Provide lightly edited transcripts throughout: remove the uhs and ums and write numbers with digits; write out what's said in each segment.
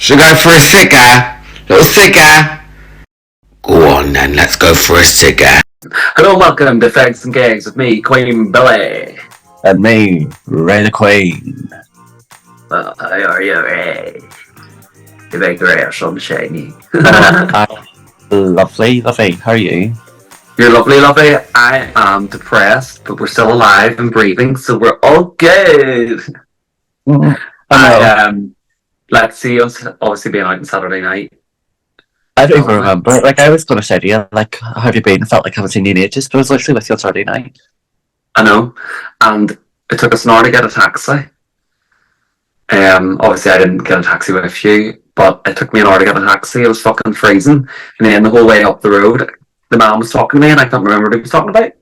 Should we go for a ciggar? Little ciggar? Go on then, let's go for a ciggar. Hello and welcome to Fegs and Gegs with me, Queen Billie. And me, Ray the Queen. Well, how are you, Ray? You make the hair sunshiny. Lovely. How are you? You're lovely. I am depressed, but we're still alive and breathing, so we're all good. Let's see us obviously being out on Saturday night. I don't even remember. Like, I was going to say to you, like, how have you been? I felt like I haven't seen you in ages, but I was literally with you on Saturday night. I know. And it took us an hour to get a taxi. Obviously I didn't get a taxi with you, but it took me an hour to get a taxi. It was fucking freezing. And then the whole way up the road, the man was talking to me and I can't remember what he was talking about.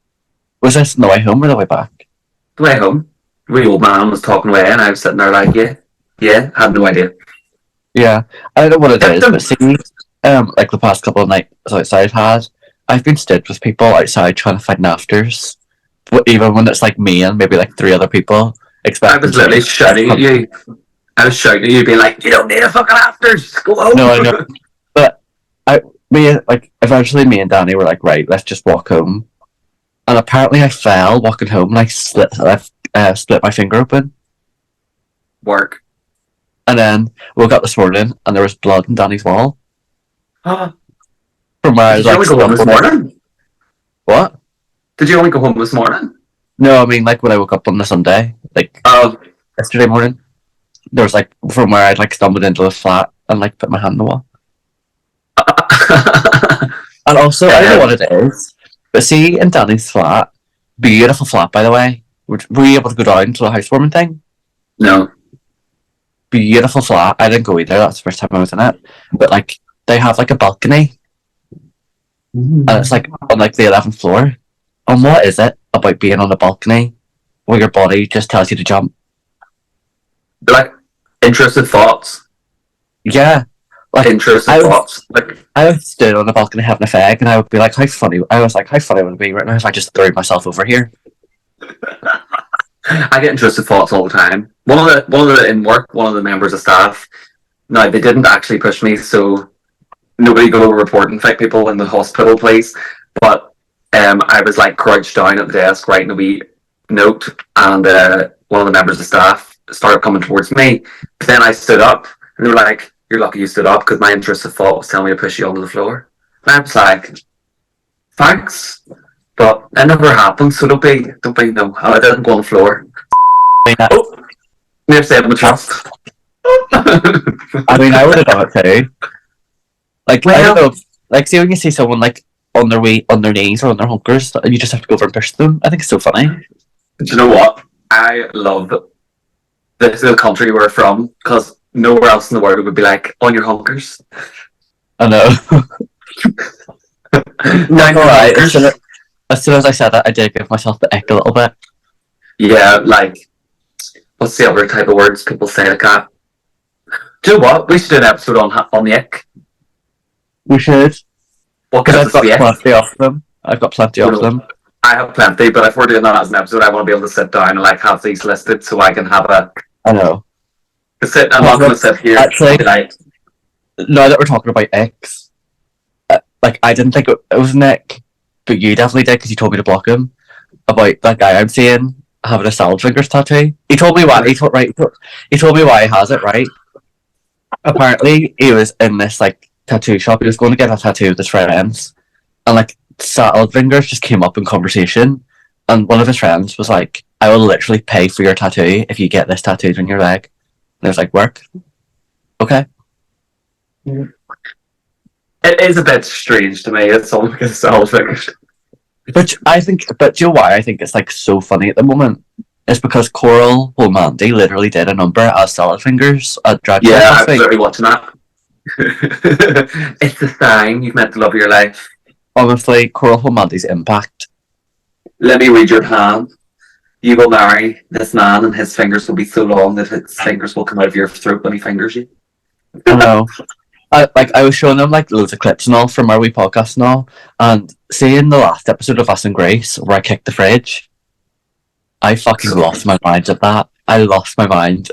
Was this on the way home or the way back? The way home. The wee old man was talking away and I was sitting there like, yeah, had no idea. Yeah, I don't know what it is, but see, like the past couple of nights outside I've been stood with people outside trying to find afters, but even when it's like me and maybe like 3 other people. I was literally shouting at you. I was shouting at you, being like, "You don't need a fucking afters. Go home." No, I know. But eventually me and Danny were like, right, let's just walk home. And apparently I fell walking home and I split my finger open. Work. And then woke up this morning and there was blood in Danny's wall. From where I was Did you only go home this morning? What? Did you only go home this morning? No, I mean like when I woke up on the Sunday, like yesterday morning. There was like from where I'd like stumbled into the flat and like put my hand on the wall. And also I don't know what it is, but see in Danny's flat, beautiful flat by the way. Were you able to go down to the housewarming thing? No. Beautiful flat. I didn't go either. That's the first time I was in it. But like they have like a balcony, and it's like on like the 11th floor. And what is it about being on a balcony where your body just tells you to jump? Like intrusive thoughts. Yeah, like intrusive thoughts. Like I stood on the balcony having a fag, and I would be like, how funny would it be right now if I just threw myself over here? I get intrusive thoughts all the time. One of the in work, one of the members of staff. No, they didn't actually push me, so nobody go report infect people in the hospital, please. But I was like crouched down at the desk writing a wee note, and one of the members of staff started coming towards me. But then I stood up, and they were like, "You're lucky you stood up because my intrusive thought was telling me to push you onto the floor." And I was like, "Thanks." But it never happened, so don't be no. I didn't go on the floor. Never said I'm a trust. I mean, I would have done it too. Like, I don't know. Like, see when you see someone like on their knees or on their hunkers, and you just have to go over and push them. I think it's so funny. Do you know what? I love this little country we're from because nowhere else in the world would be like on your hunkers. I know. Alright. As soon as I said that, I did give myself the ick a little bit. Yeah, like, what's the other type of words people say like that? Do you know what? We should do an episode on the ick. We should. What gives us the ick? I've got plenty of them. I have plenty, but if we're doing that as an episode, I want to be able to sit down and like have these listed so I can have a... I know. I'm not going to sit here. Actually, now that we're talking about icks, like, I didn't think it was an ick. But you definitely did because you told me to block him about that guy I'm seeing having a salad fingers tattoo. He told me why. He told me why he has it. Right. Apparently, he was in this like tattoo shop. He was going to get a tattoo with his friends, and like salad fingers just came up in conversation. And one of his friends was like, "I will literally pay for your tattoo if you get this tattooed on your leg." And I was like, "Work, okay." Yeah. It is a bit strange to me that someone gets salad fingers. But do you know why I think it's like so funny at the moment? It's because Coral Mandy literally did a number as salad fingers at Drag Race. Yeah, I'm literally watching that. It's the sign you've meant to love your life. Honestly, Coral Mandy's impact. Let me read your hand. You will marry this man, and his fingers will be so long that his fingers will come out of your throat when he fingers you. I know. I was showing them like loads of clips and all from our wee podcast and all, and seeing the last episode of Us and Grace where I kicked the fridge, I fucking lost my mind at that. I lost my mind.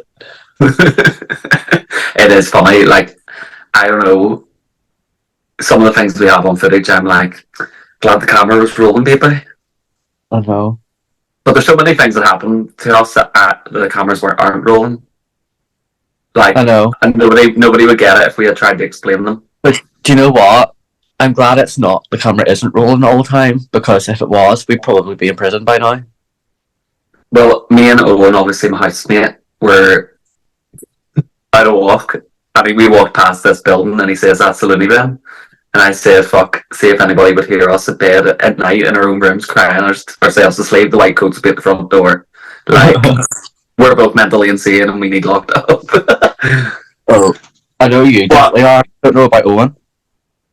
It is funny. Like I don't know, some of the things we have on footage, I'm like, glad the camera was rolling, baby. I know. But there's so many things that happen to us that the cameras aren't rolling. Like, I know. and nobody would get it if we had tried to explain them. But do you know what? I'm glad it's not. The camera isn't rolling all the time, because if it was, we'd probably be in prison by now. Well, me and Owen, obviously my housemate, were out a walk. I mean, we walked past this building and he says, that's the loony bin. And I said, fuck, see if anybody would hear us at bed at night in our own rooms crying ourselves to sleep. The white coats would be at the front door. Like, we're both mentally insane and we need locked up. Oh, I know you definitely are. I don't know about Owen.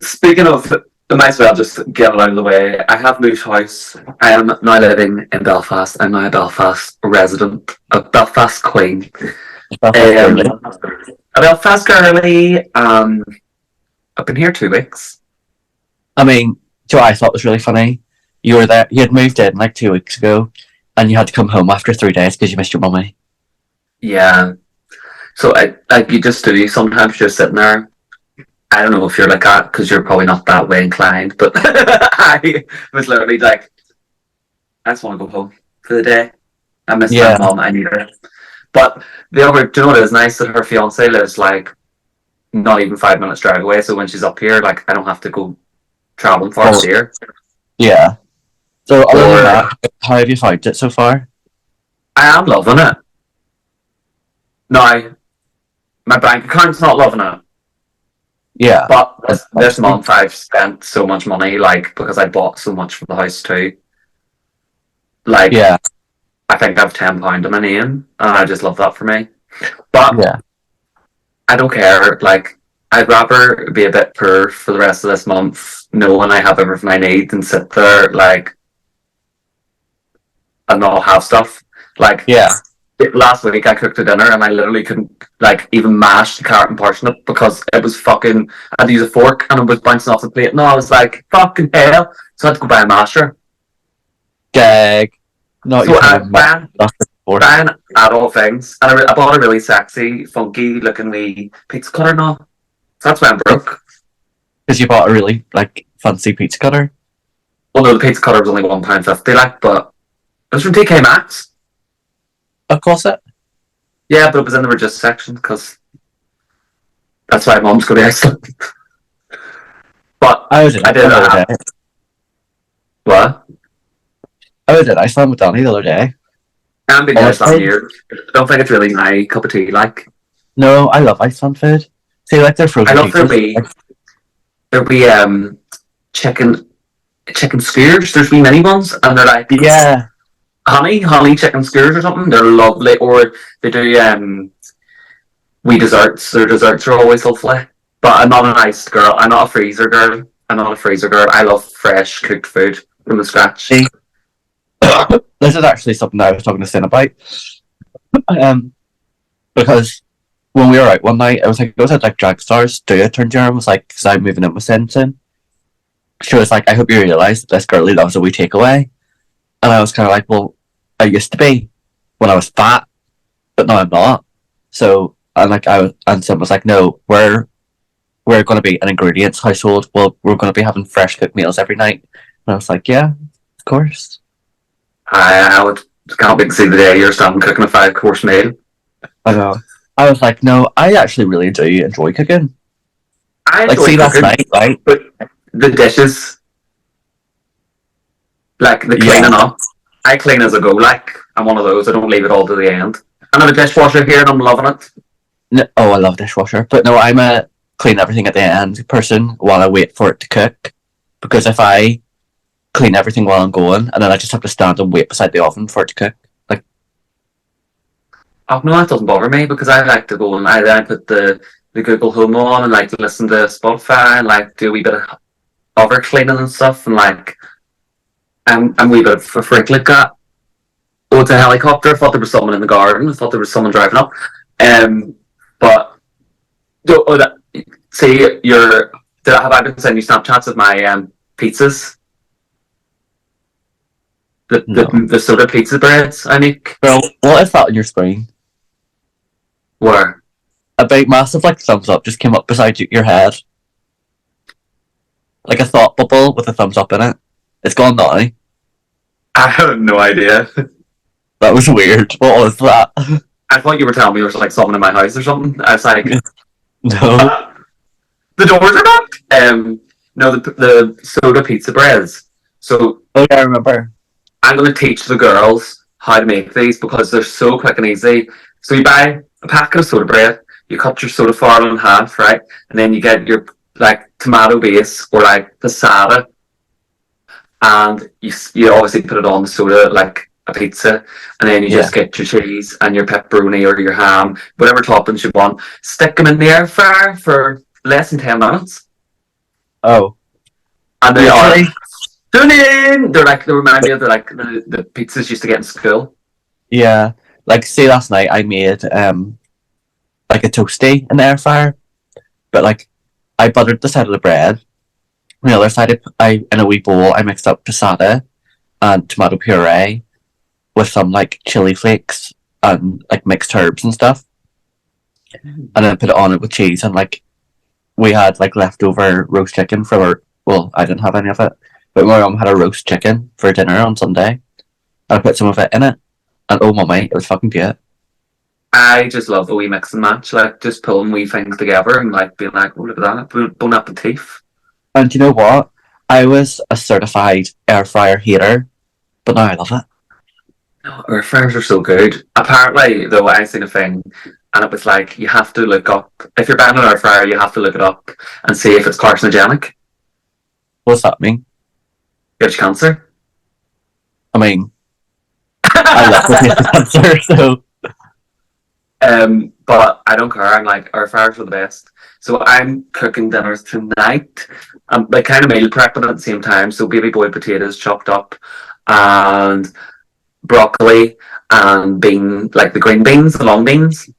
Speaking of, I might as well just get it out of the way. I have moved house. I am now living in Belfast. I'm now a Belfast resident, a Belfast queen. A Belfast girly. I've been here 2 weeks. I mean, do you know what I thought was really funny? You were there. You had moved in like 2 weeks ago, and you had to come home after 3 days because you missed your mummy. Yeah. So you just do. Sometimes you're sitting there. I don't know if you're like that because you're probably not that way inclined, but I was literally like, I just want to go home for the day. I miss my mum. I need her. But do you know what is nice that her fiance lives like not even 5 minutes drive away. So when she's up here, like I don't have to go traveling far to see her. Yeah. So other than that, how have you found it so far? I am loving it. Now, my bank account's not loving it. Yeah. But this month I've spent so much money, like because I bought so much for the house too. Like, yeah. I think I have £10 in my name, and I just love that for me. But yeah. I don't care. Like, I'd rather be a bit poor for the rest of this month, knowing I have everything I need, than sit there like and not have stuff. Like, yeah. Last week I cooked a dinner and I literally couldn't like even mash the carrot and parsnip because it was fucking. I had to use a fork and it was bouncing off the plate. No, I was like, fucking hell! So I had to go buy a masher. Gag. Not So your buying adult things, and I bought a really sexy, funky looking wee pizza cutter now. So that's why I'm broke. Because you bought a really like fancy pizza cutter. Well, no, the pizza cutter was only £1.50, like, but it was from TK Maxx. Of course it. Yeah, but it was in the reduced section because that's why Mum's going to Iceland. But I did that. What? I was in Iceland with Danny the other day. I haven't been to Iceland years. I don't think it's really my cup of tea, like. No, I love Iceland food. See, like their frozen I love there'll be chicken skewers. There's wee mini ones, and they're like honey chicken skewers or something. They're lovely. Or they do wee desserts. Their desserts are always lovely. But I'm not an iced girl. I'm not a freezer girl. I love fresh cooked food from the scratch. See, this is actually something I was talking to Sin about. Because when we were out one night, I was at like Drag Stars. Dua turned to her and was like, because I'm moving in with Sin. She was like, I hope you realise that this girlie loves a wee takeaway. And I was kind of like, well, I used to be when I was fat, but now I'm not. So, and Sin was like, no, we're going to be an ingredients household. Well, we're going to be having fresh cooked meals every night. And I was like, yeah, of course. I can't wait to see the day you're starting cooking a 5-course meal. I know. I was like, no, I actually really do enjoy cooking. I enjoy cooking, last night, right? But the dishes, like the cleaning up, I clean as I go. Like I'm one of those. I don't leave it all to the end. I have a dishwasher here, and I'm loving it. No, I love dishwasher, but no, I'm a clean everything at the end person while I wait for it to cook. Because if I clean everything while I'm going, and then I just have to stand and wait beside the oven for it to cook, like. Oh no, that doesn't bother me because I like to go and I put the Google Home on and like to listen to Spotify and like do a wee bit of other cleaning and stuff and like I'm a wee bit of a freak like that. Oh, it's a helicopter. I thought there was someone in the garden. I thought there was someone driving up. But see, have I been sending you Snapchats of my pizzas? The soda pizza breads I make. Well, what is that on your screen? Where? a big massive like thumbs up just came up beside your head. Like a thought bubble with a thumbs up in it. It's gone now. I have no idea. That was weird. What was that? I thought you were telling me there was like someone in my house or something. I was like, No. the doors are locked. No, the soda pizza breads. So Oh yeah, I remember. I'm going to teach the girls how to make these because they're so quick and easy. So you buy a packet of soda bread, you cut your soda flour in half, right, and then you get your like tomato base or like passata, and you obviously put it on the soda like a pizza, and then you just get your cheese and your pepperoni or your ham, whatever toppings you want. Stick them in the air fryer for less than 10 minutes. Oh. And they are Literally? stunning. They remind me of the pizzas used to get in school. Yeah. Like see last night I made like a toasty in the air fryer. But like I buttered the side of the bread. On the other side I in a wee bowl I mixed up passata and tomato puree with some like chili flakes and like mixed herbs and stuff. And then put it on it with cheese and like we had like leftover roast chicken well, I didn't have any of it. But my mum had a roast chicken for dinner on Sunday. And I put some of it in it. And oh mummy, it was fucking good. I just love the wee mix and match, like just pulling wee things together and like being like, oh look at that, bon appetit. And you know what? I was a certified air fryer hater, but now I love it. No, air fryers are so good. Apparently, though, I seen a thing, and it was like you have to look up if you're buying an air fryer, you have to look it up and see if it's carcinogenic. What's that mean? Gives you cancer. I mean, I love the taste of cancer, so But I don't care. I'm like, air fryers are the best. So I'm cooking dinners tonight. I'm like kind of meal prepping at the same time. So baby boy potatoes chopped up, and broccoli and like the green beans, the long beans,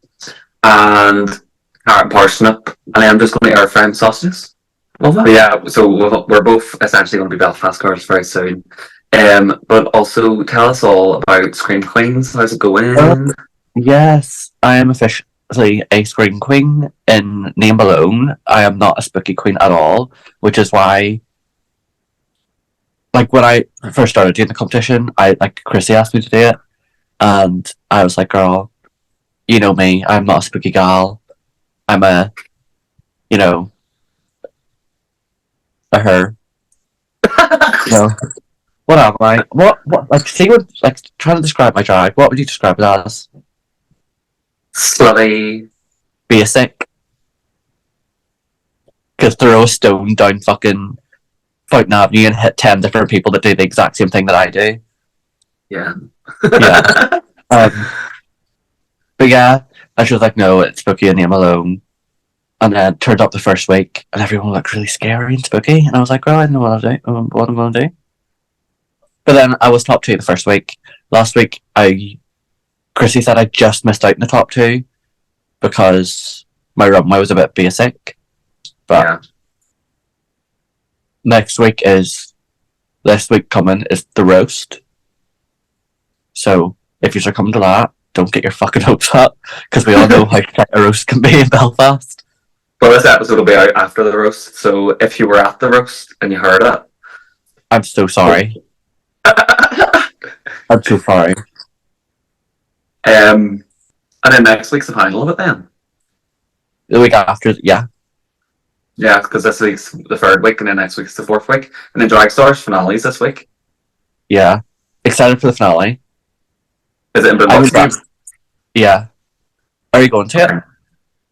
and carrot and parsnip. And then I'm just going to air fry sausages. Love that. Yeah. So we're both essentially going to be Belfast girls very soon. But also tell us all about Scream Queens. How's it going? yes, I am officially a scream queen in name alone. I am not a spooky queen at all, which is why, like, when I first started doing the competition, Chrissy asked me to do it, and I was like, girl, you know me, I'm not a spooky gal. I'm a, you know, a her. So, what am I? Like, see what, like, trying to describe my drag, what would you describe it as? Slutty. Basic. Because throw a stone down fucking Fountain Avenue and hit 10 different people that do the exact same thing that I do. Yeah. Yeah. But yeah, and she was like, no, it's spooky in name alone. And then turned up the first week and everyone looked really scary and spooky. And I was like, girl, I know what I'm going to do. But then I was top 2 the first week. Last week, Chrissy said I just missed out in the top 2 because my runway was a bit basic. But yeah. this week coming is the roast. So if you're coming to that, don't get your fucking hopes up because we all know how tight a roast can be in Belfast. Well, this episode will be out after the roast, so if you were at the roast and you heard it, I'm so sorry. I'm so sorry. And then next week's the final of it then. The week after, yeah. Yeah, because this week's the 3rd week, and then next week's the 4th week, and then Drag Stars finales this week. Yeah. Excited for the finale. Is it in Brooklyn? Yeah. Are you going to it?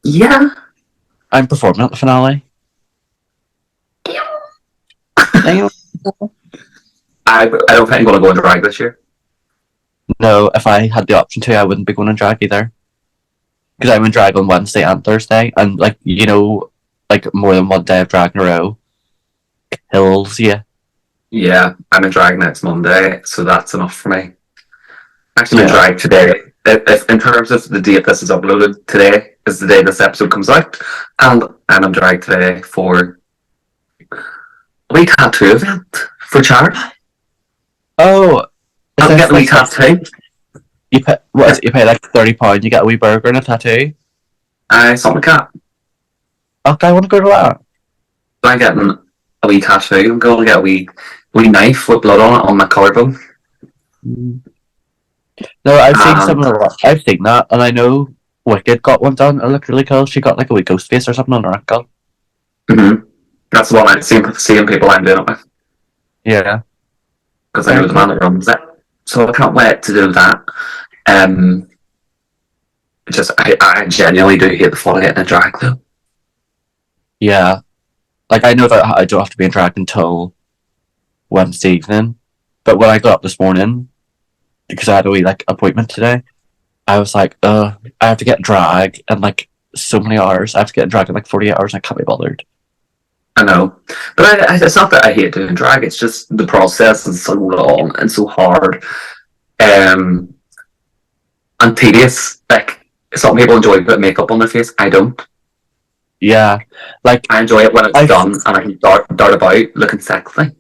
Yeah. I'm performing at the finale. I don't think I'm going to go into drag this year. No, if I had the option to, I wouldn't be going in drag either. Because I'm in drag on Wednesday and Thursday, and like, you know, like more than one day of drag in a row kills you. Yeah, I'm in drag next Monday, so that's enough for me. Actually, in drag today. If in terms of the date this is uploaded, today is the day this episode comes out, and I'm in drag today for a wee tattoo event for charity. Oh, I'm getting a wee tattoo. You pay like £30, you get a wee burger and a tattoo. I saw my cat. Okay, I want to go to that. I'm getting a wee tattoo. I'm going to get a wee knife with blood on it on my collarbone. No, I've seen And some of the. I've seen that, and I know Wicked got one done. It looked really cool. She got like a wee ghost face or something on her ankle. that's the one I'm seeing people I'm doing it with. Yeah. Because I know the man that runs it. So I can't wait to do that. I genuinely do hate the thought of getting a drag though. Yeah. Like, I know that I don't have to be in drag until Wednesday evening, but when I got up this morning, because I had a wee like appointment today, I was like, I have to get drag in like so many hours. I have to get drag in like 48 hours, and I can't be bothered. I know, but it's not that I hate doing drag. It's just the process is so long and so hard, and tedious. Like some people enjoy putting makeup on their face. I don't. Yeah, like I enjoy it when it's done and I can dart about looking sexy.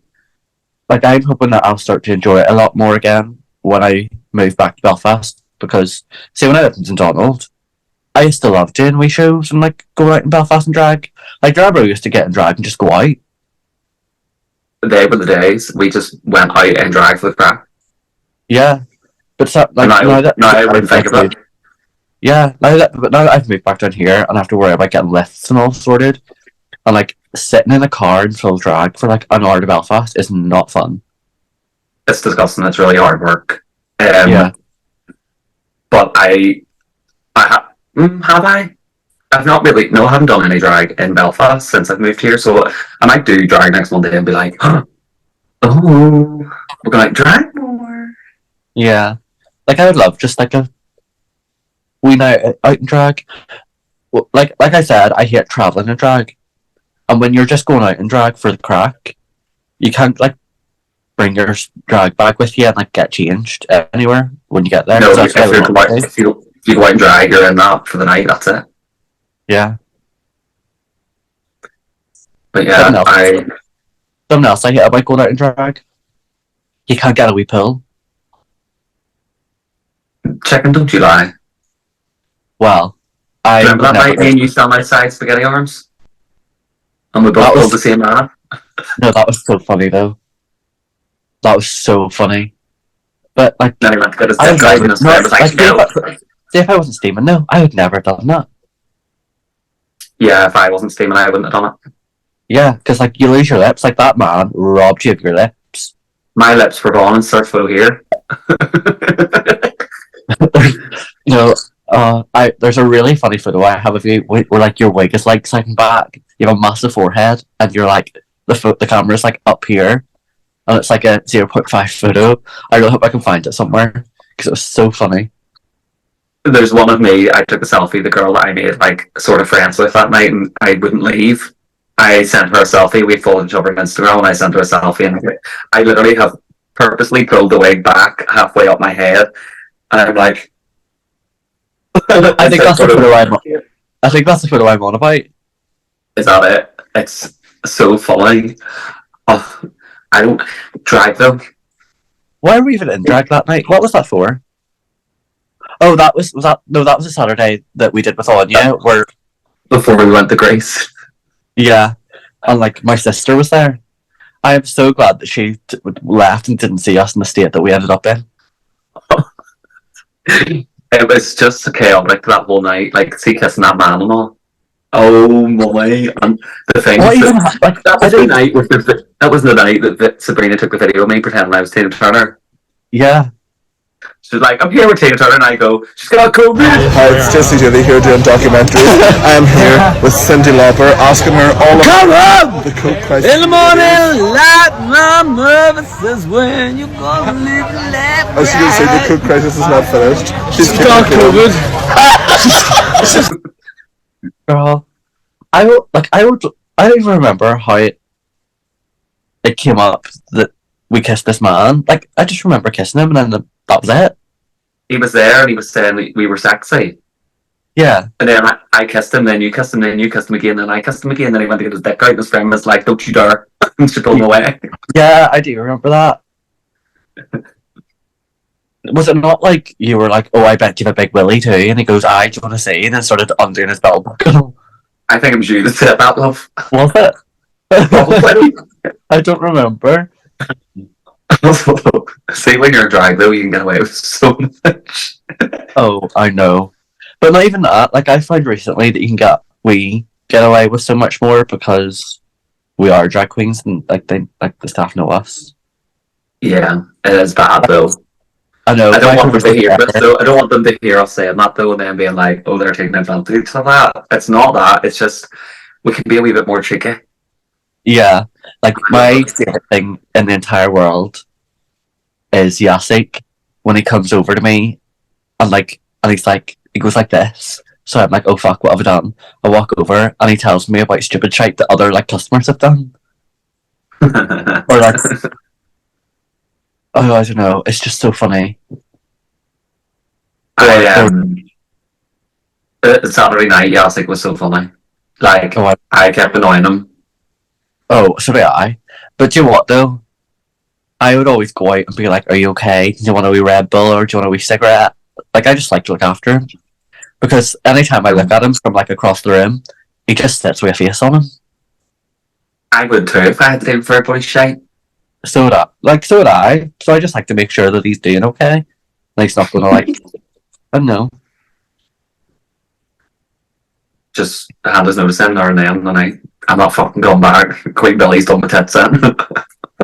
Like, I'm hoping that I'll start to enjoy it a lot more again when I move back to Belfast, because see, when I lived in St Donald, I used to love doing wee shows and like going out in Belfast and drag. Like, Jarbo used to get in drag and just go out. They were the days we just went out and drag for the crack. Yeah, but so, like now I wouldn't think I've of moved- it. Yeah, now that I've moved back down here and I have to worry about getting lifts and all sorted, and like sitting in a car in full drag for like an hour to Belfast is not fun. It's disgusting. It's really hard work. Yeah. But have I? I've not really. No, I haven't done any drag in Belfast since I've moved here. So I might do drag next Monday and be like, oh, we're gonna like drag more. Yeah, like I would love just like a wee night out in drag. Well, like I said, I hate traveling in drag, and when you're just going out in drag for the crack, you can't like bring your drag bag with you and like get changed anywhere when you get there. No, 'cause that's if you go out and drag, you're in that for the night. That's it. Yeah. But yeah, Something else I hate about going out in drag. You can't get a wee pill. chicken, don't you lie. Well, I Remember that never night me and you stand outside spaghetti arms? And we both That was- pulled the same man. No, that was so funny though. That was so funny. But like, Then he went to get his I dick would out never, and his no, friend was like, no. see if I wasn't steaming, no, I would never have done that. Yeah, if I wasn't steaming, I wouldn't have done it. Yeah, because like you lose your lips, like that man robbed you of your lips. My lips were gone and start photo here. You know, there's a really funny photo I have of you where like your wig is like sliding back. You have a massive forehead, and you're like the camera's like up here, and it's like a 0.5 photo. I really hope I can find it somewhere because it was so funny. There's one of me, I took a selfie, the girl that I made like sort of friends with that night, and I wouldn't leave. I sent her a selfie, we followed each other on Instagram, and I sent her a selfie, and I literally have purposely pulled the wig back halfway up my head, and I'm like, I think that's the photo I think that's the photo I'm on about. Is that it? It's so funny. Oh, I don't drag them. Why were we even in drag that night? What was that for? Oh, that was a Saturday that we did with Anya, where Before we went to Grace. yeah, and like my sister was there. I am so glad that she left and didn't see us in the state that we ended up in. It was just chaotic that whole night. Like, see kissing that man and all. Oh my! And the thing that was the night with that was the night that Sabrina took the video of me pretending I was Tina Turner. Yeah. She's like, I'm here with Tina Turner, and I go, she's got COVID. Hi, it's Jesse Dilly here doing documentaries. I am here with Cyndi Lauper, asking her all about the Coke crisis. In the morning, light my mother says when you gonna live life. As you can see, the Coke crisis is not finished. She's got COVID. Girl, I don't even remember how it came up that we kissed this man. Like, I just remember kissing him, and then that was it. He was there, and he was saying we were sexy. Yeah. And then I kissed him, then you kissed him, then you kissed him again, then I kissed him again, then he went to get his dick out, and his friend was like, don't you dare. And she pulled him away. Yeah, I do remember that. Was it not like you were like, oh, I bet you have a big willy too? And he goes, I do you want to see? And then started undoing his belt buckle. I think it was you that said that, love. Was it? Probably. I don't remember. See, when you're drag though, you can get away with so much. Oh, I know. But not even that. Like, I find recently that we get away with so much more because we are drag queens and like the staff know us. Yeah, it is bad though. I know. I don't want them to hear this, though. I don't want them to hear us saying that though, and then being like, "Oh, they're taking advantage of that." It's not that. It's just we can be a wee bit more cheeky. Yeah, like my favorite thing in the entire world is Yasik when he comes over to me and he's like he goes like this. So I'm like, oh fuck, what have I done? I walk over and he tells me about stupid shit that other like customers have done. Or like, oh, I don't know. It's just so funny. Saturday night, Yasik was so funny. Like, Oh, I kept annoying him. Oh, so did I. But do you know what though? I would always go out and be like, are you okay? Do you want a wee Red Bull or do you want a wee cigarette? Like, I just like to look after him. Because anytime I look at him from like across the room, he just sits with a face on him. I would too if I had to do him for everybody's shite. So would I. So would I. So I just like to make sure that he's doing okay. And he's not gonna like, I don't know. Just hand his notice in or then the night. I'm not fucking going back. Queen Billy's done my tits in.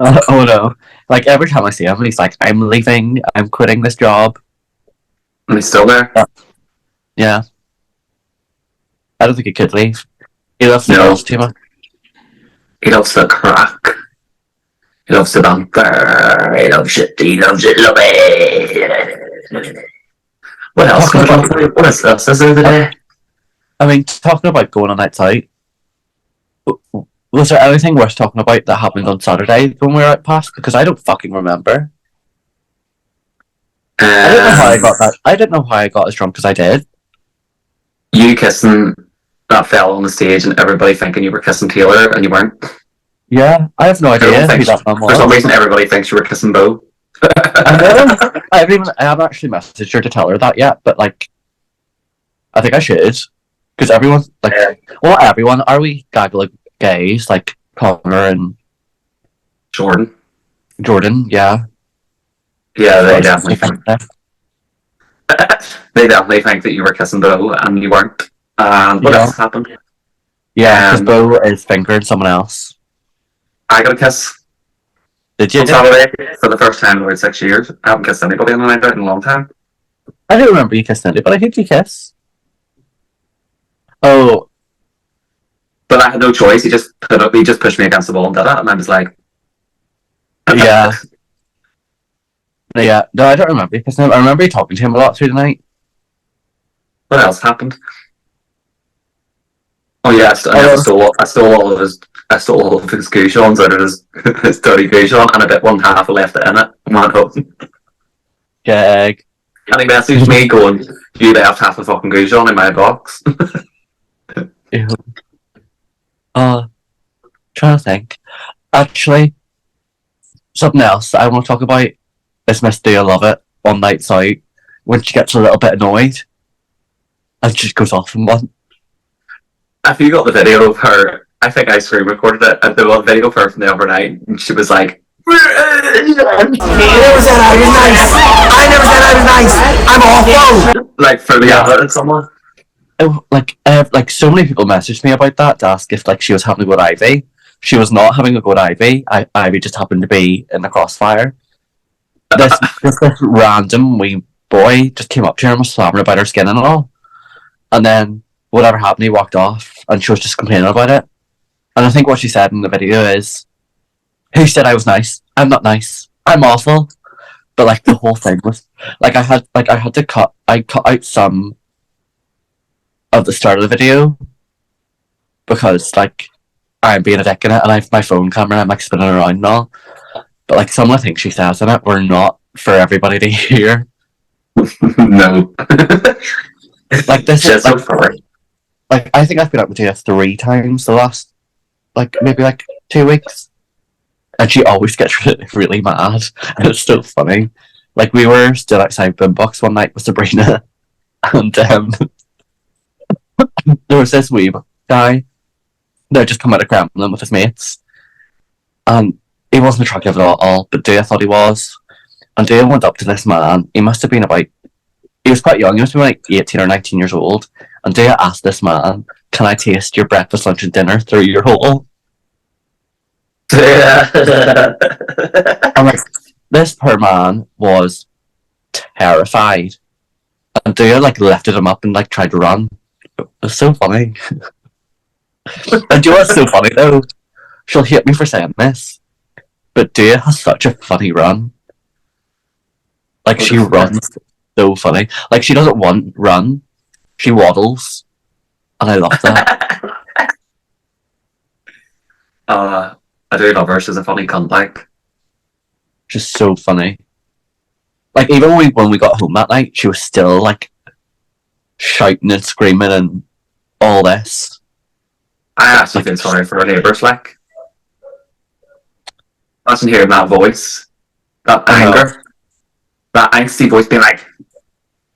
Oh no. Like every time I see him, he's like, I'm leaving, I'm quitting this job. And he's still there. Yeah. I don't think he could leave. He loves the No. girls too much. He loves the crack. He loves the banter. He loves it. He loves it. Love it. What else? What is this? Is there today? I mean, talking about going on nights out, was there anything worth talking about that happened on Saturday when we were out past? Because I don't fucking remember. I don't know how I got that. I don't know how I got as drunk as I did. You kissing that fella on the stage and everybody thinking you were kissing Taylor and you weren't. Yeah, I have no idea who that man For some was. reason, everybody thinks you were kissing Bo. I know. I haven't actually messaged her to tell her that yet, but like, I think I should. Because everyone, like, well, not everyone, are we gaggle gays, like Connor and Jordan. Yeah. Yeah, they definitely think. They definitely think that you were kissing Bo and you weren't. And what else happened? Yeah, because Bo is fingering someone else. I got a kiss Did you? on Saturday for the first time in about 6 years. I haven't kissed anybody on a night out in a long time. I don't remember you kissing anybody. Who did you kiss? Oh, But I had no choice. He just pushed me against the wall and did it, and I was like, yeah. Yeah, no, I don't remember you kissing him. I remember you talking to him a lot through the night. What else happened? Oh yeah, I stole all of his goujons out of his dirty goujon, and I bit one half, I left it in it, and went home. Gag. And he messaged me going, "You left half the fucking goujon in my box." Ew. Trying to think. Actually, something else I want to talk about is Miss Do You Love It on nights out when she gets a little bit annoyed and she just goes off and one. Have you got the video of her? I think I screen recorded it. And the video of her from the other night, and she was like, He never said I was nice. I never said I was nice. I'm awful. like for the other at someone. Like so many people messaged me about that to ask if like she was having a good Ivy. She was not having a good Ivy. Ivy just happened to be in the crossfire. This random wee boy just came up to her and was slapping about her skin and all. And then whatever happened, he walked off and she was just complaining about it. And I think what she said in the video is, "Who said I was nice? I'm not nice. I'm awful." But like the whole thing was like I had to cut out some of the start of the video because like I'm being a dick in it and I have my phone camera and I'm like spinning around and all. But like some of the things she says in it were not for everybody to hear. No. Like this is so funny. like I think I've been up with her 3 times the last maybe 2 weeks. And she always gets really, really mad. And it's still funny. Like, we were still outside Boombox one night with Sabrina, and there was this wee guy that had just come out of Kremlin with his mates, and he wasn't attractive at all, but Dea thought he was. And Dea went up to this man. He must have been he was quite young, he must have been like 18 or 19 years old. And Dea asked this man, "Can I taste your breakfast, lunch, and dinner through your hole?" Yeah. And like, this poor man was terrified. And Dea like lifted him up and like tried to run. It was so funny. And do you know what's so funny though? She'll hate me for saying this, but Dea has such a funny run. Like, she runs so funny. Like, she doesn't run, she waddles. And I love that. I do love her. She's a funny cunt, like. Just so funny. Like, even when we got home that night, she was still like shouting and screaming and all this. I actually feel sorry for her neighbours, like. Imagine hearing that voice, that anger, that angsty voice being like,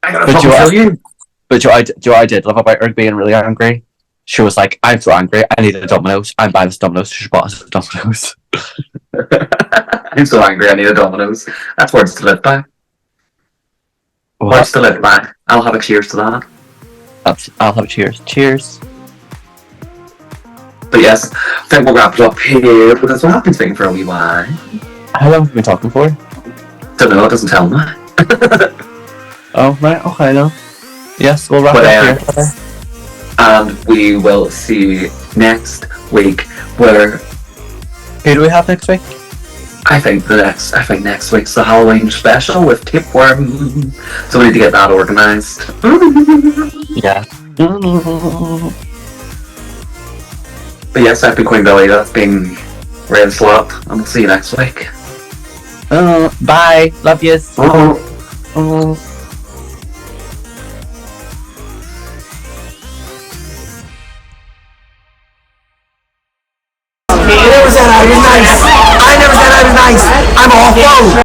"I'm gonna fucking kill you." But do you know what I did love about her being really angry? She was like, "I'm so angry, I need a Domino's. I'm buying this Domino's." She bought us a Domino's. I'm so angry, I need a Domino's. That's words to live by. What? Words to live by. I'll have a cheers to that. I'll have a cheers. Cheers. But yes, I think we'll wrap it up here because we have been speaking for a wee while. How long have we been talking for? Don't know, it doesn't tell me. Oh, right, okay, no. Yes, we'll wrap it up here. And we will see you next week where Who do we have next week? I think next week's the Halloween special with TAPEWORM. So we need to get that organised. Yeah. But yes, I've been Queen Billie, that's been Ray and Slot, and we'll see you next week. Bye. Love yous. I never said I was nice. I never said I was nice. I'm awful.